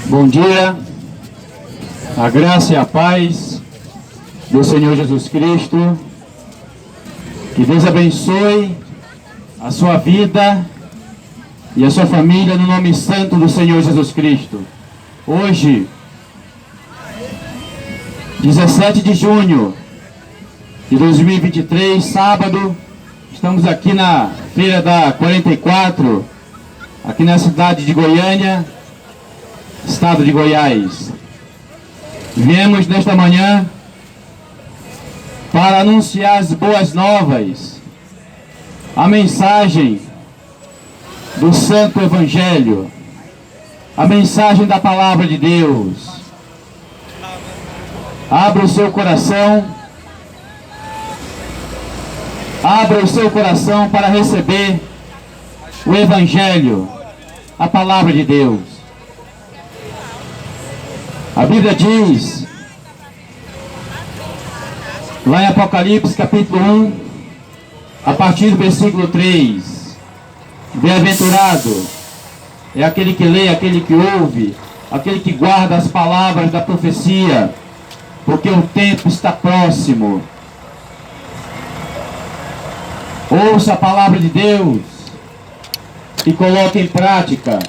Bom dia, a graça e a paz do Senhor Jesus Cristo. Que Deus abençoe a sua vida e a sua família no nome santo do Senhor Jesus Cristo. Hoje, 17 de junho de 2023, sábado, estamos aqui na Feira da 44, aqui na cidade de Goiânia, estado de Goiás. Viemos nesta manhã para anunciar as boas novas, a mensagem do Santo Evangelho, a mensagem da Palavra de Deus. Abra o seu coração, abra o seu coração para receber o Evangelho, a Palavra de Deus. A Bíblia diz, lá em Apocalipse capítulo 1, a partir do versículo 3, bem-aventurado é aquele que lê, aquele que ouve, aquele que guarda as palavras da profecia, porque o tempo está próximo. Ouça a palavra de Deus e coloque em prática.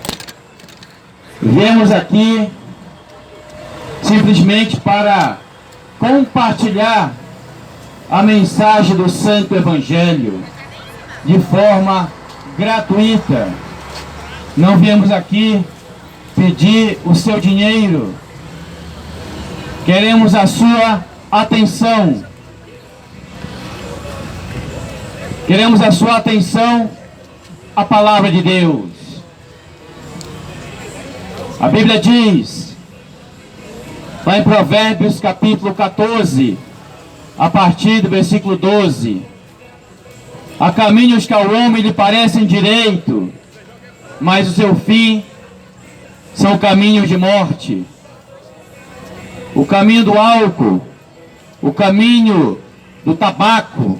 Viemos aqui simplesmente para compartilhar a mensagem do Santo Evangelho de forma gratuita. Não viemos aqui pedir o seu dinheiro. Queremos a sua atenção. Queremos a sua atenção à palavra de Deus. A Bíblia diz, lá em Provérbios capítulo 14, a partir do versículo 12: há caminhos que ao homem lhe parecem direito, mas o seu fim são caminhos de morte. O caminho do álcool, o caminho do tabaco,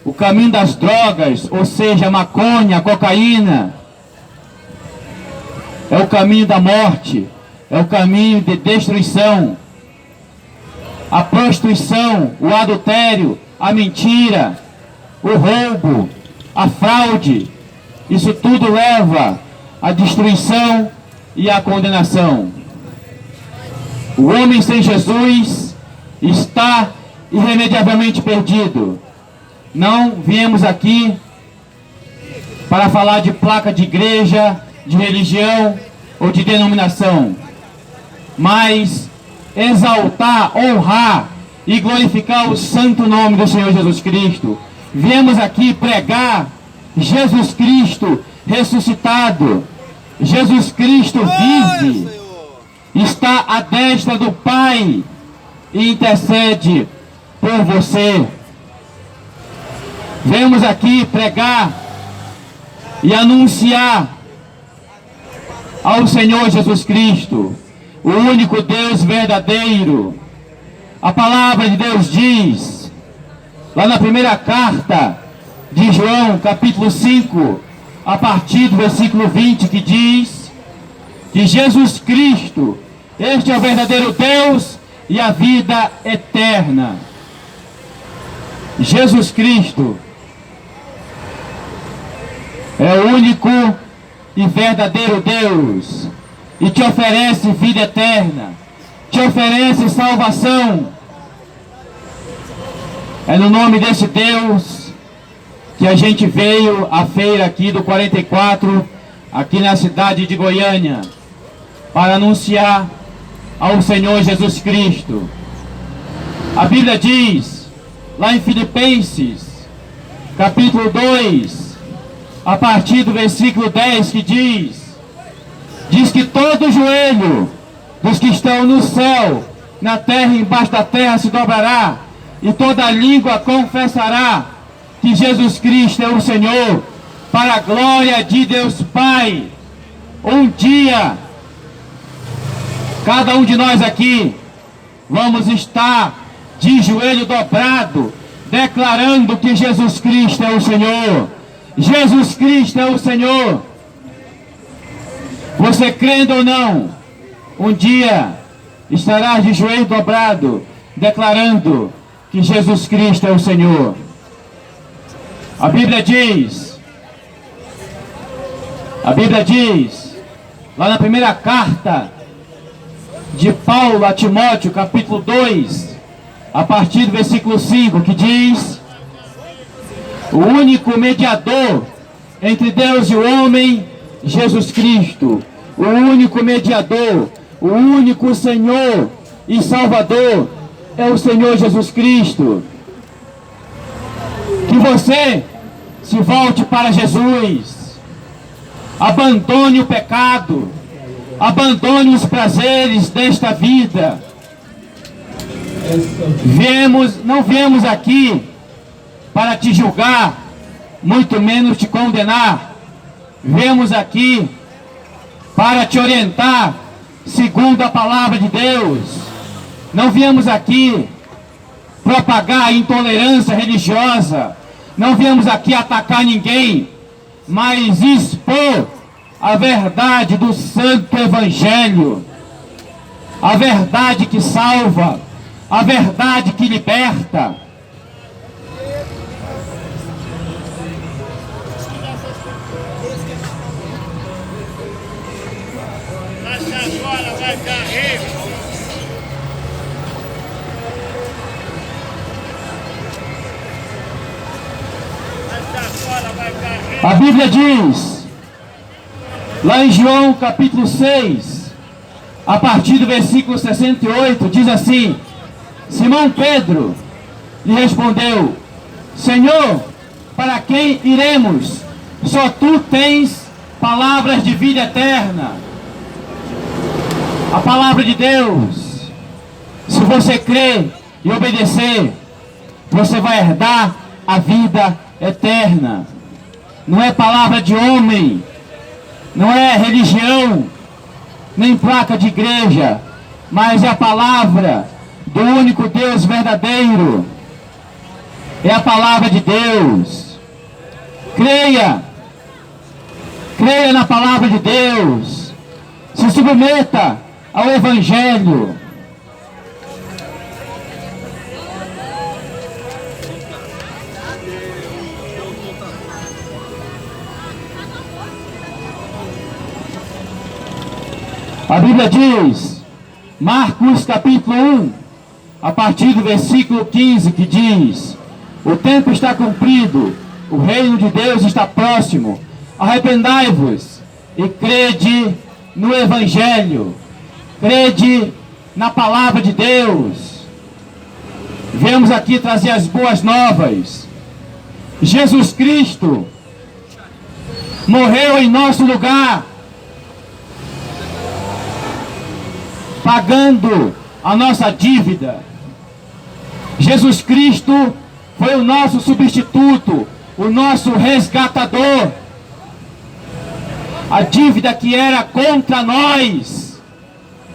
o caminho das drogas, ou seja, a maconha, a cocaína, é o caminho da morte, é o caminho de destruição. A prostituição, o adultério, a mentira, o roubo, a fraude, isso tudo leva à destruição e à condenação. O homem sem Jesus está irremediavelmente perdido. Não viemos aqui para falar de placa de igreja, de religião ou de denominação, mas exaltar, honrar e glorificar o santo nome do Senhor Jesus Cristo. Viemos aqui pregar Jesus Cristo ressuscitado. Jesus Cristo vive, está à destra do Pai e intercede por você. Viemos aqui pregar e anunciar ao Senhor Jesus Cristo, o único Deus verdadeiro. A palavra de Deus diz, lá na primeira carta de João, capítulo 5, a partir do versículo 20, que diz que Jesus Cristo, este é o verdadeiro Deus e a vida eterna. Jesus Cristo é o único e verdadeiro Deus e te oferece vida eterna, te oferece salvação. É no nome desse Deus que a gente veio à feira aqui do 44, aqui na cidade de Goiânia, para anunciar ao Senhor Jesus Cristo. A Bíblia diz, lá em Filipenses, capítulo 2, a partir do versículo 10, que diz que todo joelho dos que estão no céu, na terra e embaixo da terra se dobrará, e toda língua confessará que Jesus Cristo é o Senhor, para a glória de Deus Pai. Um dia, cada um de nós aqui, vamos estar de joelho dobrado, declarando que Jesus Cristo é o Senhor. Jesus Cristo é o Senhor. Você crendo ou não, um dia estarás de joelho dobrado, declarando que Jesus Cristo é o Senhor. A Bíblia diz, lá na primeira carta de Paulo a Timóteo, capítulo 2, a partir do versículo 5, que diz: o único mediador entre Deus e o homem, Jesus Cristo. O único mediador, o único Senhor e Salvador é o Senhor Jesus Cristo. Que você se volte para Jesus, abandone o pecado, abandone os prazeres desta vida. Não viemos aqui para te julgar, muito menos te condenar. Viemos aqui para te orientar segundo a palavra de Deus. Não viemos aqui propagar intolerância religiosa. Não viemos aqui atacar ninguém, mas expor a verdade do Santo Evangelho, a verdade que salva, a verdade que liberta. Agora vai dar rico. A Bíblia diz, lá em João capítulo 6, a partir do versículo 68, diz assim: Simão Pedro lhe respondeu: Senhor, para quem iremos? Só tu tens palavras de vida eterna. A palavra de Deus, se você crer e obedecer, você vai herdar a vida eterna. Não é palavra de homem, não é religião, nem placa de igreja, mas é a palavra do único Deus verdadeiro. É a palavra de Deus. Creia na palavra de Deus. Se submeta ao Evangelho. A Bíblia diz, Marcos capítulo 1, a partir do versículo 15, que diz: o tempo está cumprido, o reino de Deus está próximo, arrependai-vos e crede no Evangelho, crede na palavra de Deus. Viemos aqui trazer as boas novas. Jesus Cristo morreu em nosso lugar, pagando a nossa dívida. Jesus Cristo foi o nosso substituto, o nosso resgatador. A dívida que era contra nós,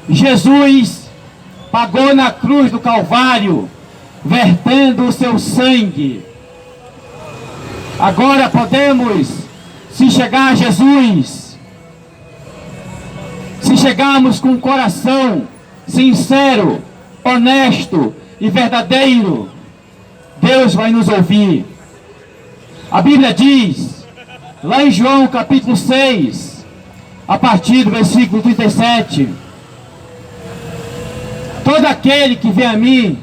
Jesus pagou na cruz do Calvário, vertendo o seu sangue. Agora podemos, se chegar a Jesus, se chegarmos com um coração sincero, honesto e verdadeiro, Deus vai nos ouvir. A Bíblia diz, lá em João capítulo 6, a partir do versículo 37, todo aquele que vem a mim,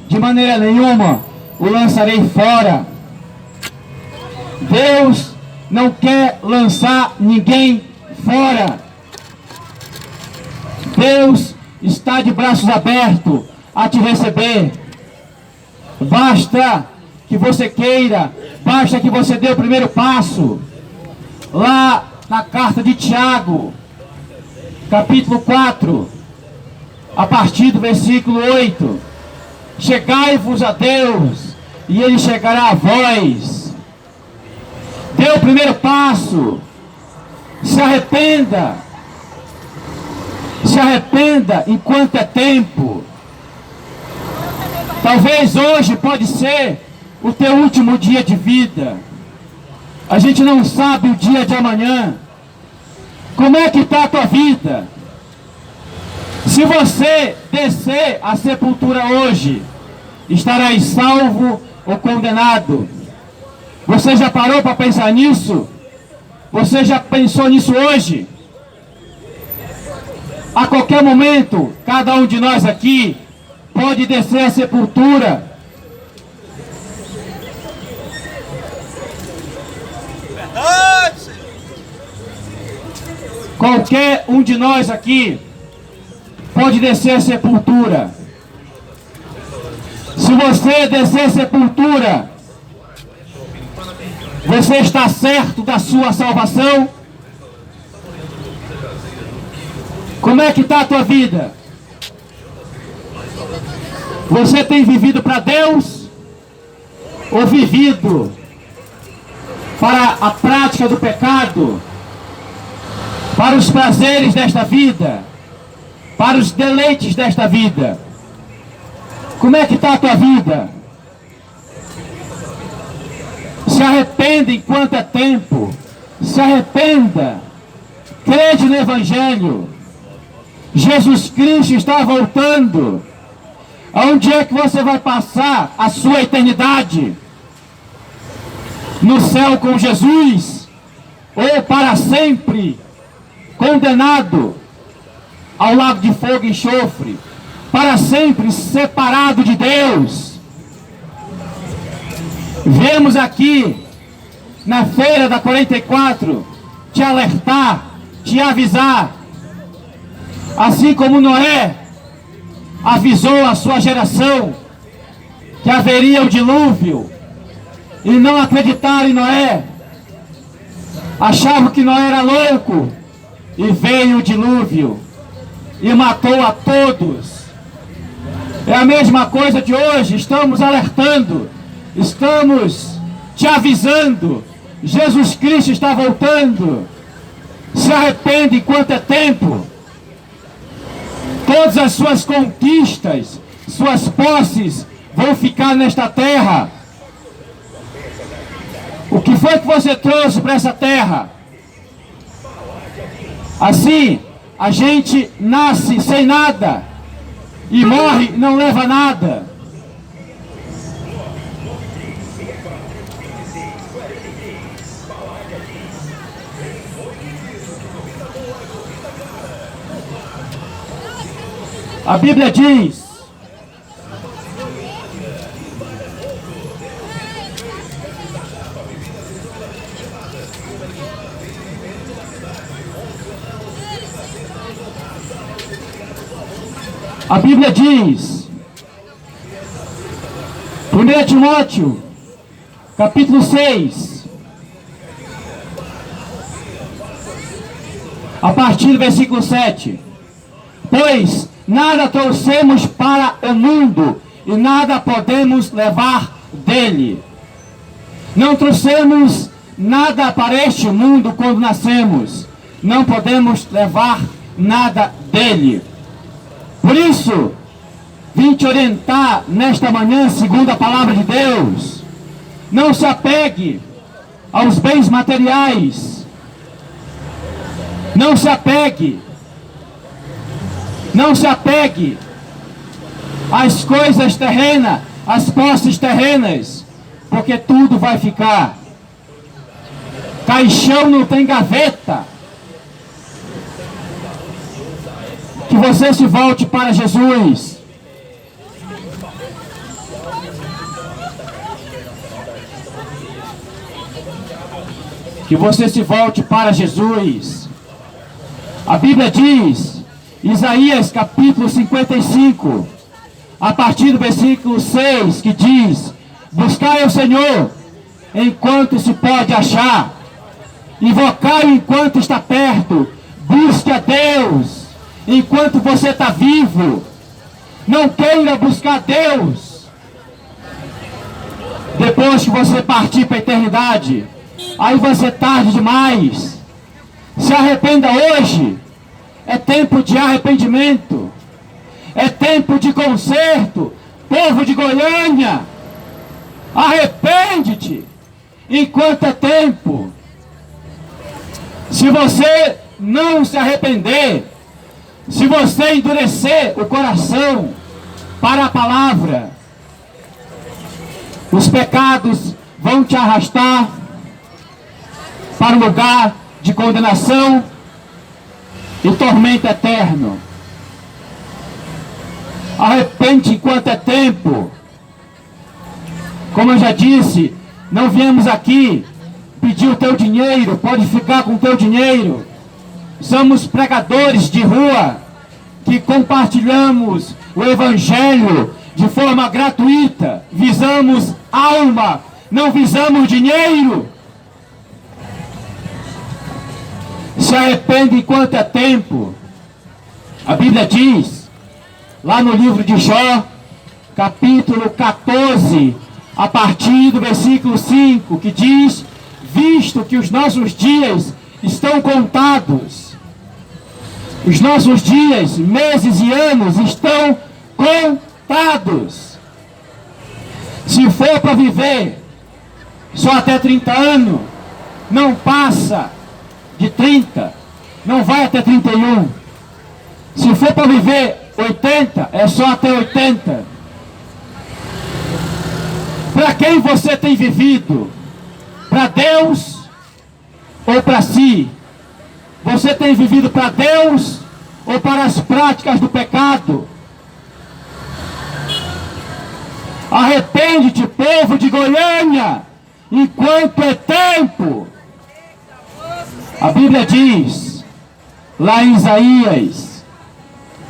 de maneira nenhuma o lançarei fora. Deus não quer lançar ninguém fora. Deus está de braços abertos a te receber. Basta que você queira, basta que você dê o primeiro passo. Lá na carta de Tiago, capítulo 4, a partir do versículo 8: chegai-vos a Deus, e Ele chegará a vós. Dê o primeiro passo, se arrependa. Se arrependa enquanto é tempo. Talvez hoje pode ser o teu último dia de vida. A gente não sabe o dia de amanhã. Como é que está a tua vida? Se você descer à sepultura hoje, estarás salvo ou condenado? Você já parou para pensar nisso? Você já pensou nisso hoje? A qualquer momento, cada um de nós aqui pode descer à sepultura. Verdade, Senhor. Qualquer um de nós aqui pode descer à sepultura. Se você descer à sepultura, você está certo da sua salvação? Como é que está a tua vida? Você tem vivido para Deus? Ou vivido para a prática do pecado? Para os prazeres desta vida? Para os deleites desta vida? Como é que está a tua vida? Se arrependa enquanto é tempo. Se arrependa. Crede no Evangelho. Jesus Cristo está voltando. Onde é que você vai passar a sua eternidade? No céu com Jesus? Ou para sempre condenado ao lago de fogo e enxofre? Para sempre separado de Deus? Viemos aqui na feira da 44 te alertar, te avisar. Assim como Noé avisou a sua geração que haveria o dilúvio e não acreditaram em Noé, achavam que Noé era louco, e veio o dilúvio e matou a todos. É a mesma coisa de hoje. Estamos alertando, estamos te avisando. Jesus Cristo está voltando. Se arrepende enquanto é tempo. Todas as suas conquistas, suas posses vão ficar nesta terra. O que foi que você trouxe para essa terra? Assim, a gente nasce sem nada e morre e não leva nada. A Bíblia diz: a Bíblia diz, 1 Timóteo, capítulo 6, a partir do versículo 7. Pois nada trouxemos para o mundo e nada podemos levar dele. Não trouxemos nada para este mundo quando nascemos. Não podemos levar nada dele. Por isso, vim te orientar nesta manhã, segundo a palavra de Deus. Não se apegue aos bens materiais. Não se apegue. Não se apegue às coisas terrenas, às posses terrenas, porque tudo vai ficar. Caixão não tem gaveta. Que você se volte para Jesus. Que você se volte para Jesus. A Bíblia diz, Isaías capítulo 55, a partir do versículo 6, que diz: buscai ao Senhor enquanto se pode achar, invocai-o enquanto está perto, busque a Deus enquanto você está vivo. Não queira buscar Deus depois que você partir para a eternidade, aí vai ser tarde demais. Se arrependa hoje. É tempo de arrependimento. É tempo de conserto. Povo de Goiânia, arrepende-te enquanto é tempo. Se você não se arrepender, se você endurecer o coração para a palavra, os pecados vão te arrastar para o lugar de condenação e tormento eterno. Arrepende enquanto é tempo. Como eu já disse, não viemos aqui pedir o teu dinheiro, pode ficar com o teu dinheiro. Somos pregadores de rua que compartilhamos o Evangelho de forma gratuita. Visamos alma, não visamos dinheiro. Se arrepende enquanto é tempo. A Bíblia diz, lá no livro de Jó, capítulo 14, a partir do versículo 5, que diz: visto que os nossos dias estão contados, os nossos dias, meses e anos estão contados. Se for para viver só até 30 anos, não passa de 30, não vai até 31. Se for para viver 80, é só até 80. Para quem você tem vivido? Para Deus ou para si? Você tem vivido para Deus ou para as práticas do pecado? Arrepende-te, povo de Goiânia, enquanto é tempo. A Bíblia diz, lá em Isaías,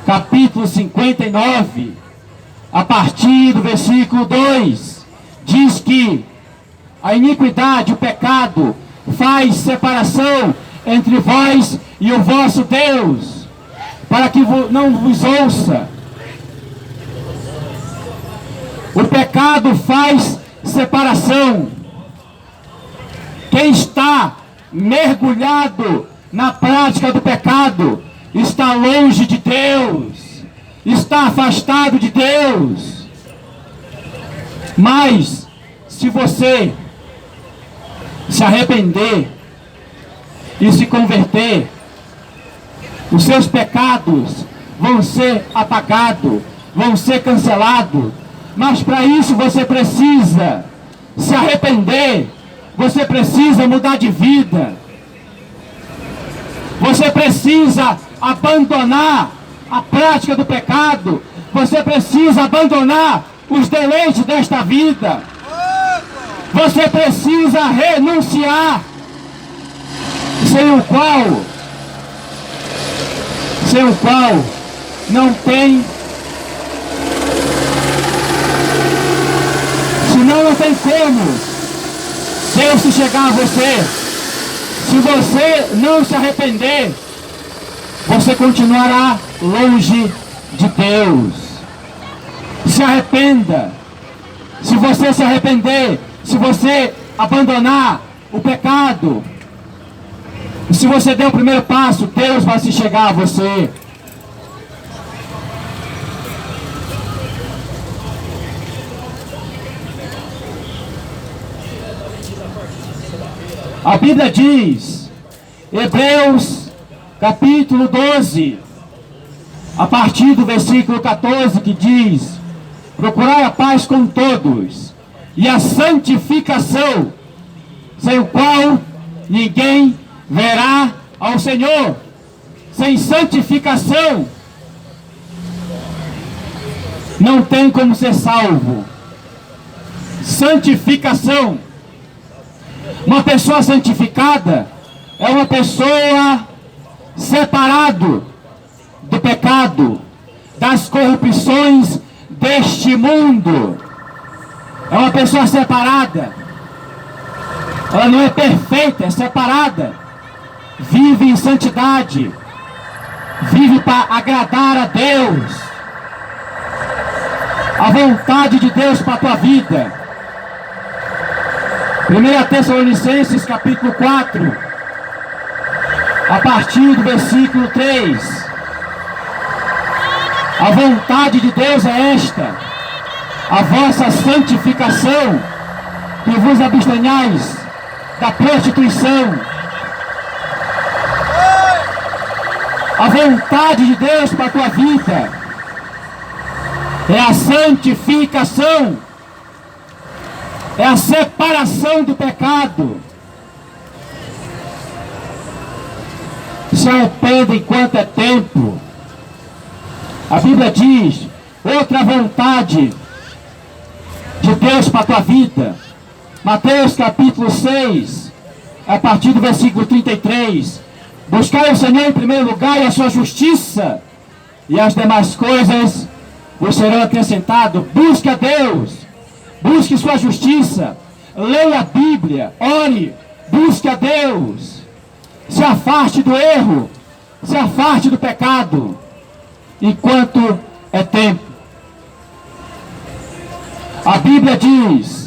capítulo 59, a partir do versículo 2, diz que a iniquidade, o pecado, faz separação entre vós e o vosso Deus, para que não vos ouça. O pecado faz separação. Quem está mergulhado na prática do pecado está longe de Deus, está afastado de Deus. Mas se você se arrepender e se converter, os seus pecados vão ser apagados, vão ser cancelados. Mas para isso você precisa se arrepender, você precisa mudar de vida, você precisa abandonar a prática do pecado, você precisa abandonar os deleites desta vida, você precisa renunciar, sem o qual não tem, senão não tem como Deus se chegar a você. Se você não se arrepender, você continuará longe de Deus. Se arrependa. Se você se arrepender, se você abandonar o pecado, se você der o primeiro passo, Deus vai se chegar a você. A Bíblia diz, Hebreus capítulo 12, a partir do versículo 14, que diz: procurai a paz com todos e a santificação, sem o qual ninguém verá ao Senhor. Sem santificação não tem como ser salvo. Santificação. Uma pessoa santificada é uma pessoa separado do pecado, das corrupções deste mundo. É uma pessoa separada. Ela não é perfeita, é separada. Vive em santidade. Vive para agradar a Deus. A vontade de Deus para a tua vida. 1 Tessalonicenses capítulo 4, a partir do versículo 3. A vontade de Deus é esta: a vossa santificação, que vos abstenhais da prostituição. A vontade de Deus para a tua vida é a santificação, é a separação do pecado. Se arrependa enquanto é tempo. A Bíblia diz, outra vontade de Deus para a tua vida. Mateus capítulo 6, a partir do versículo 33. Buscai o Senhor em primeiro lugar e a sua justiça, e as demais coisas vos serão acrescentadas. Busque a Deus, busque sua justiça, leia a Bíblia, ore, busque a Deus. Se afaste do erro, se afaste do pecado, enquanto é tempo. A Bíblia diz,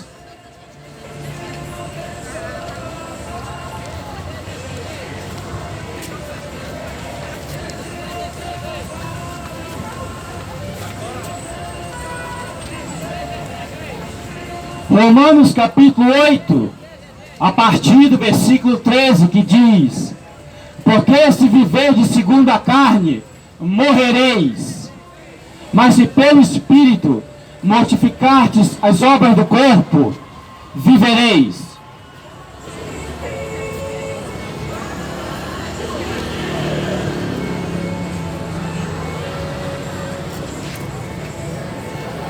Romanos capítulo 8, a partir do versículo 13, que diz: porque se viverdes segundo a carne, morrereis. Mas se pelo Espírito mortificardes as obras do corpo, vivereis.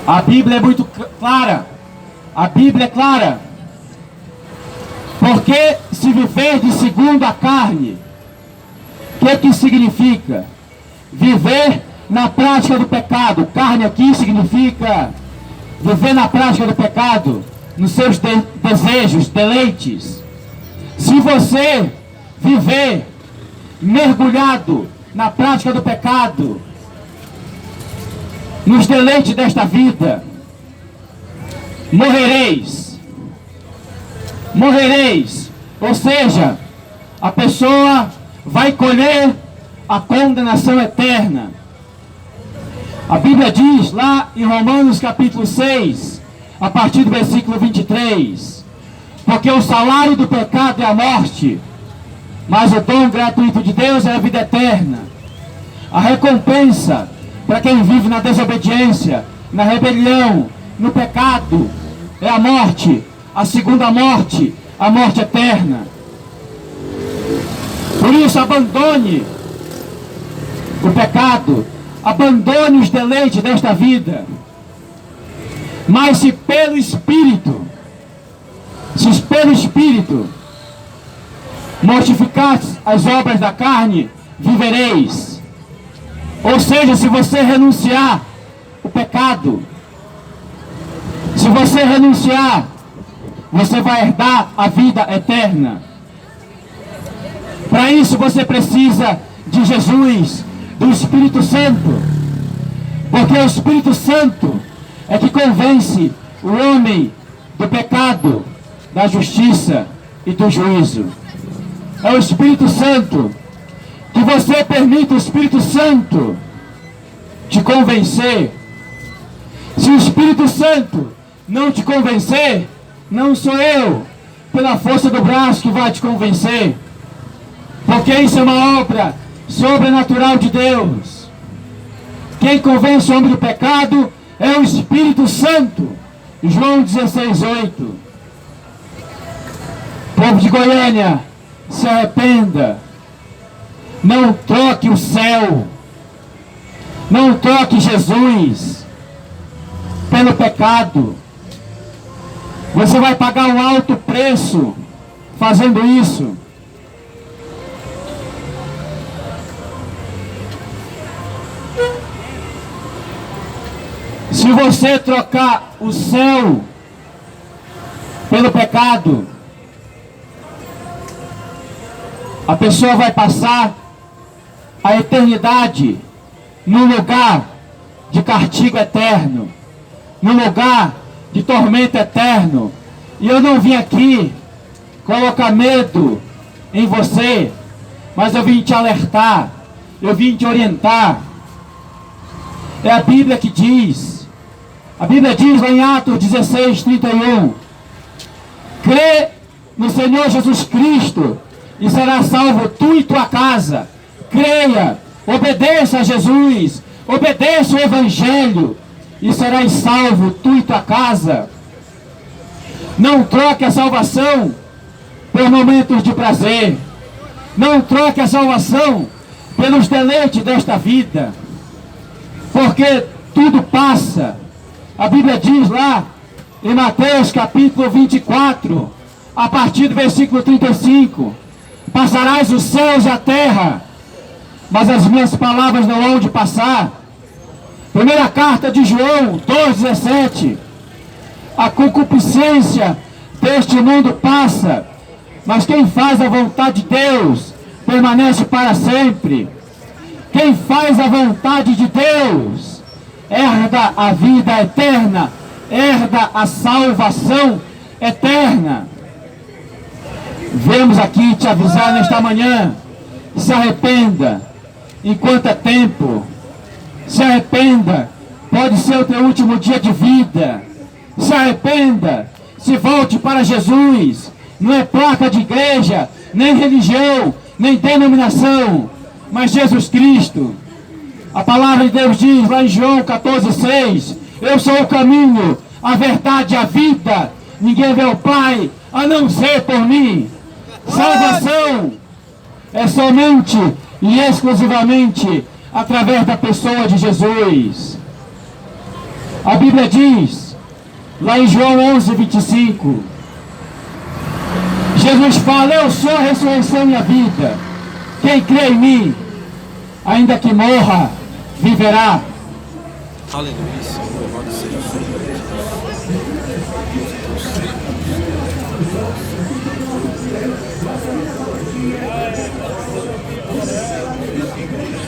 A Bíblia é muito clara. A Bíblia é clara. Porque se viverdes segundo a carne, o que significa? Viver na prática do pecado. Carne aqui significa viver na prática do pecado, nos seus desejos, deleites. Se você viver mergulhado na prática do pecado, nos deleites desta vida, morrereis. Morrereis. Ou seja, a pessoa vai colher a condenação eterna. A Bíblia diz lá em Romanos capítulo 6, a partir do versículo 23, porque o salário do pecado é a morte, mas o dom gratuito de Deus é a vida eterna. A recompensa para quem vive na desobediência, na rebelião, no pecado, é a morte, a segunda morte, a morte eterna. Por isso, abandone o pecado, abandone os deleites desta vida. Mas se pelo Espírito mortificares as obras da carne, vivereis. Ou seja, se você renunciar o pecado, se você renunciar, você vai herdar a vida eterna. Para isso você precisa de Jesus, do Espírito Santo. Porque o Espírito Santo é que convence o homem do pecado, da justiça e do juízo. É o Espírito Santo. Que você permita o Espírito Santo te convencer. Se o Espírito Santo não te convencer, não sou eu, pela força do braço, que vai te convencer. Porque isso é uma obra sobrenatural de Deus. Quem convence o homem do pecado é o Espírito Santo. João 16:8. Povo de Goiânia, se arrependa. Não troque o céu. Não troque Jesus pelo pecado. Você vai pagar um alto preço fazendo isso. Se você trocar o céu pelo pecado, a pessoa vai passar a eternidade num lugar de castigo eterno, num lugar de tormento eterno. E eu não vim aqui colocar medo em você, mas eu vim te alertar, eu vim te orientar. É a Bíblia que diz. A Bíblia diz lá em Atos 16:31, crê no Senhor Jesus Cristo e será salvo tu e tua casa. Creia, Obedeça a Jesus, obedeça o Evangelho e serás salvo, tu e tua casa. Não troque a salvação por momentos de prazer. Não troque a salvação pelos deleites desta vida, porque tudo passa. A Bíblia diz lá em Mateus capítulo 24, a partir do versículo 35, passarás os céus e a terra, mas as minhas palavras não hão de passar. Primeira carta de João 2,17, a concupiscência deste mundo passa, mas quem faz a vontade de Deus permanece para sempre. Quem faz a vontade de Deus herda a vida eterna, herda a salvação eterna. Vemos aqui te avisar nesta manhã: se arrependa enquanto é tempo. Se arrependa, pode ser o teu último dia de vida. Se arrependa, se volte para Jesus. Não é placa de igreja, nem religião, nem denominação, mas Jesus Cristo. A palavra de Deus diz lá em João 14,6: eu sou o caminho, a verdade e a vida. Ninguém vê o Pai a não ser por mim. Salvação é somente e exclusivamente através da pessoa de Jesus. A Bíblia diz lá em João 11:25, Jesus fala: eu sou a ressurreição e a vida. Quem crê em mim, ainda que morra, viverá. Aleluia, Senhor, louvado seja o Senhor.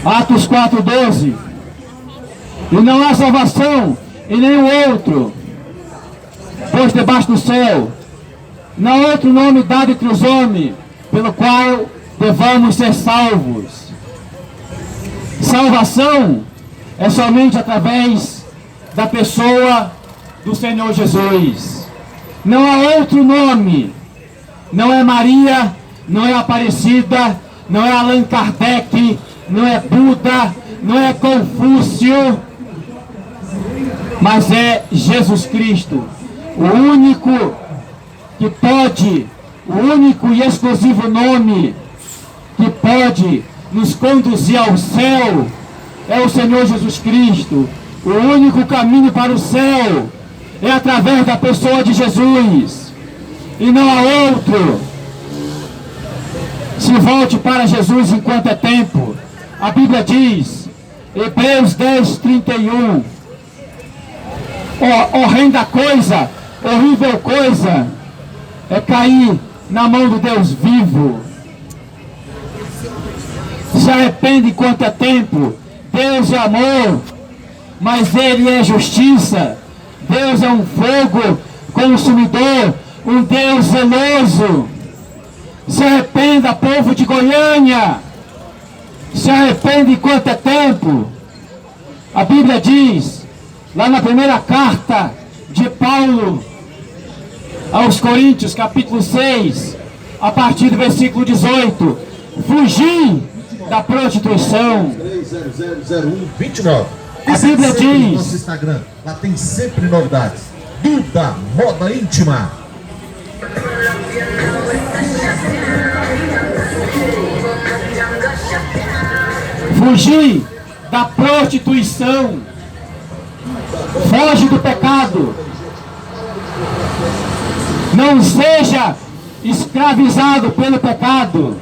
Atos 4:12. E não há salvação em nenhum outro, pois debaixo do céu não há outro nome dado entre os homens, pelo qual devamos ser salvos. Salvação é somente através da pessoa do Senhor Jesus. Não há outro nome. Não é Maria, não é Aparecida, não é Allan Kardec, não é Buda, não é Confúcio, mas é Jesus Cristo, o único que pode, o único e exclusivo nome que pode nos conduzir ao céu é o Senhor Jesus Cristo. O único caminho para o céu é através da pessoa de Jesus, e não há outro. Se volte para Jesus enquanto é tempo. A Bíblia diz, Hebreus 10:31, horrenda coisa, horrível coisa é cair na mão do Deus vivo. Se arrepende enquanto é tempo. Deus é amor, mas Ele é justiça. Deus é um fogo consumidor, um Deus zeloso. Se arrependa, povo de Goiânia. Se arrepende enquanto é tempo. A Bíblia diz, lá na primeira carta de Paulo aos Coríntios, capítulo 6, a partir do versículo 18, fugir da prostituição. 300129. A Bíblia diz, no nosso Instagram, lá tem sempre novidades. Duda Moda Íntima. fugir da prostituição. Foge do pecado. Não seja escravizado pelo pecado.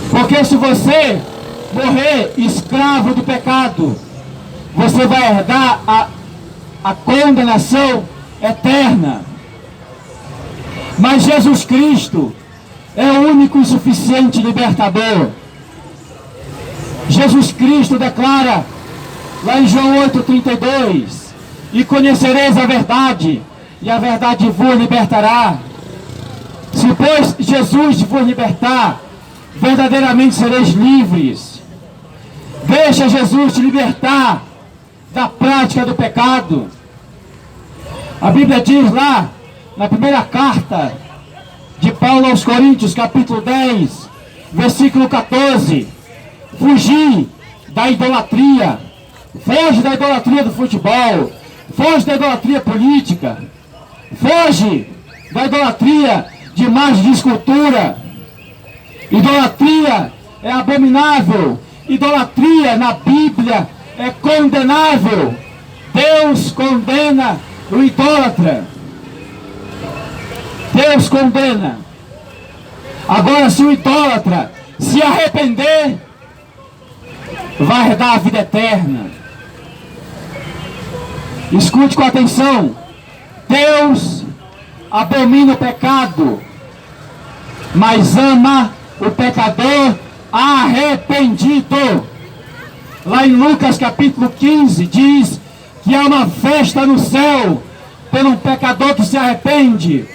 Porque se você morrer escravo do pecado, você vai herdar a condenação eterna. Mas Jesus Cristo é o único e suficiente libertador. Jesus Cristo declara lá em João 8,32: e conhecereis a verdade, e a verdade vos libertará. Se pois Jesus vos libertar, verdadeiramente sereis livres. Deixa Jesus te libertar da prática do pecado. A Bíblia diz lá na primeira carta de Paulo aos Coríntios, capítulo 10, versículo 14. Fugir da idolatria. Foge da idolatria do futebol. Foge da idolatria política. Foge da idolatria de imagem de escultura. Idolatria é abominável. Idolatria na Bíblia é condenável. Deus condena o idólatra. Deus condena. Agora, se o idólatra se arrepender, vai herdar a vida eterna. Escute com atenção. Deus abomina o pecado, mas ama o pecador arrependido. Lá em Lucas capítulo 15 diz que há uma festa no céu por um pecador que se arrepende.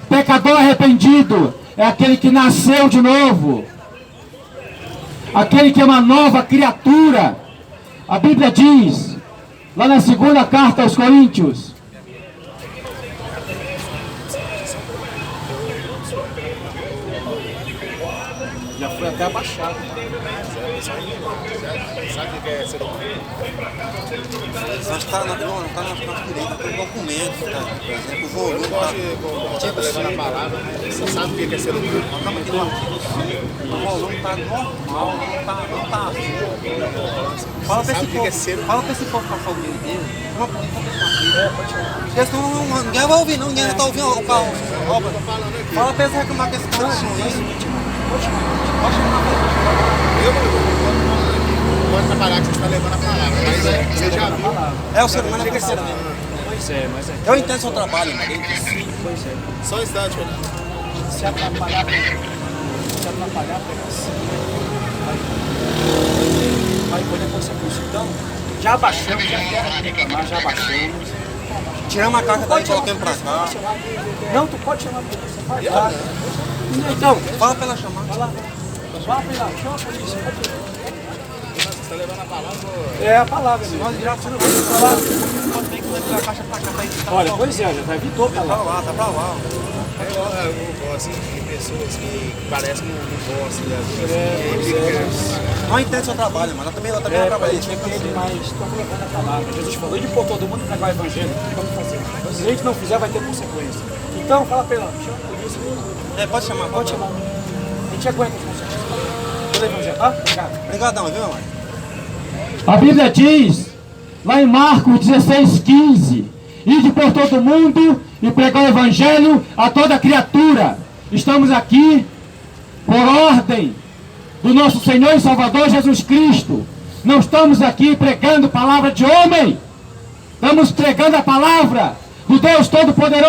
Pecador arrependido é aquele que nasceu de novo, aquele que é uma nova criatura. A Bíblia diz, lá na segunda carta aos Coríntios, Já foi até abaixado. Sabe o que é ser humano? Só está na parte direita, tem documento, tá? Por exemplo, o volume. Tipo, levando a palavra, você sabe o que é ser humano? Não, mas tem um artigo sim. O volume está normal, não tá assim. Fala pra esse povo passar o dinheiro dele. Uma polícia porque senão ninguém vai ouvir, não. Ninguém tá ouvindo o carro. Fala pra eles reclamar que esse carro é Pode trabalhar que você está levando a palavra, mas você já viu. É o ser humano que é ser humano. Pois é, mas é. Eu entendo seu trabalho, mas Pois é. Só um instante, Fernando. Se atrapalhar, vai colher consequência. Então, já baixamos, já quero reclamar, já baixamos. tiramos a carta daí e colocamos pra cá. Não, tu pode chamar a polícia, vai lá. Então, Fala pra ela chamar. vai lá. Vai lá, chama a polícia. Você está levando a palavra. É a palavra, meu. Nós já tiramos a caixa. Tem que levar a caixa pra cá. Olha, pois é, já evitou pra Tá lá. lá, tá pra lá. Eu gosto de pessoas que parecem que não gostam de Não entende seu trabalho, mas eu também É, trabalhei. tinha que ele, mas estamos levando a palavra. Jesus falou, ele pôr todo mundo pregar o evangelho. O que vamos fazer? Se a gente não fizer, vai ter consequência. Então, fala pra ele, chama a polícia. Pode chamar, Pode chamar. A gente aguenta as consequências. Pelo evangelho, tá? Obrigado. Obrigadão, viu, mãe? A Bíblia diz, lá em Marcos 16:15, ide por todo mundo e pregar o evangelho a toda criatura. Estamos aqui por ordem do nosso Senhor e Salvador Jesus Cristo. Não estamos aqui pregando palavra de homem. Estamos pregando a palavra do Deus Todo-Poderoso.